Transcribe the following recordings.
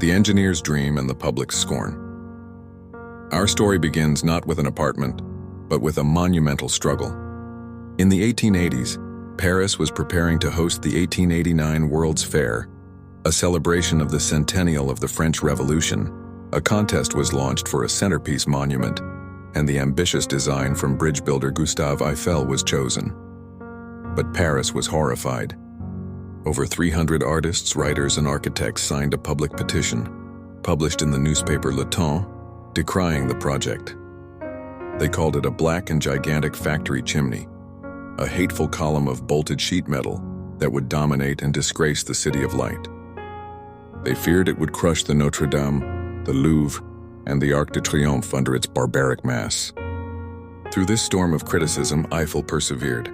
the engineer's dream and the public's scorn. Our story begins not with an apartment, but with a monumental struggle. In the 1880s, Paris was preparing to host the 1889 World's Fair, a celebration of the centennial of the French Revolution. A contest was launched for a centerpiece monument, and the ambitious design from bridge builder Gustave Eiffel was chosen. But Paris was horrified. Over 300 artists, writers, and architects signed a public petition, published in the newspaper Le Temps, decrying the project. They called it a black and gigantic factory chimney, a hateful column of bolted sheet metal that would dominate and disgrace the City of Light. They feared it would crush the Notre Dame, the Louvre, and the Arc de Triomphe under its barbaric mass. Through this storm of criticism, Eiffel persevered.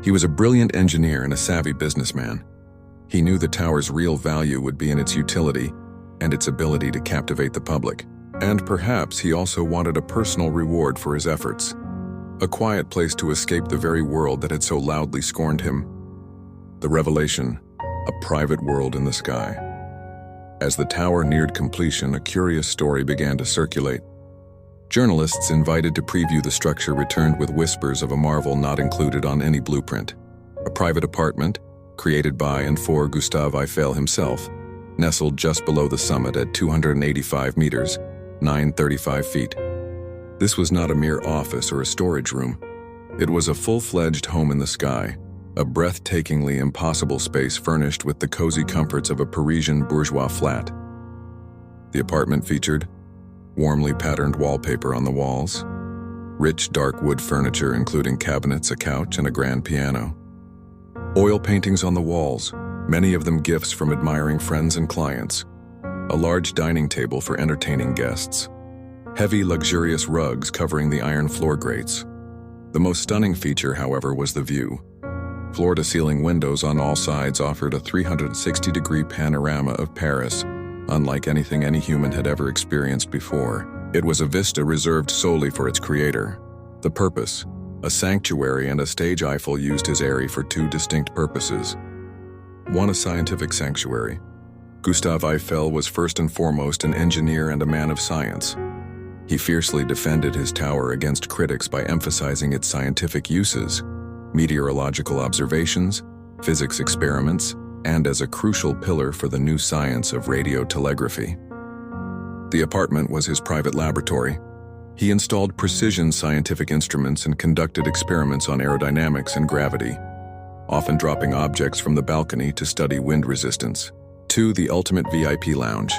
He was a brilliant engineer and a savvy businessman. He knew the tower's real value would be in its utility and its ability to captivate the public. And perhaps he also wanted a personal reward for his efforts. A quiet place to escape the very world that had so loudly scorned him. The revelation, a private world in the sky. As the tower neared completion, a curious story began to circulate. Journalists invited to preview the structure returned with whispers of a marvel not included on any blueprint. A private apartment, created by and for Gustave Eiffel himself, nestled just below the summit at 285 meters, 935 feet. This was not a mere office or a storage room. It was a full-fledged home in the sky, a breathtakingly impossible space furnished with the cozy comforts of a Parisian bourgeois flat. The apartment featured warmly patterned wallpaper on the walls, rich dark wood furniture including cabinets, a couch, and a grand piano. Oil paintings on the walls, many of them gifts from admiring friends and clients. A large dining table for entertaining guests. Heavy, luxurious rugs covering the iron floor grates. The most stunning feature, however, was the view. Floor-to-ceiling windows on all sides offered a 360-degree panorama of Paris, unlike anything any human had ever experienced before. It was a vista reserved solely for its creator. The purpose, a sanctuary and a stage. Eiffel used his eyrie for two distinct purposes. One, a scientific sanctuary. Gustave Eiffel was first and foremost an engineer and a man of science. He fiercely defended his tower against critics by emphasizing its scientific uses, meteorological observations, physics experiments, and as a crucial pillar for the new science of radiotelegraphy. The apartment was his private laboratory. He installed precision scientific instruments and conducted experiments on aerodynamics and gravity, often dropping objects from the balcony to study wind resistance. 2. The ultimate VIP lounge.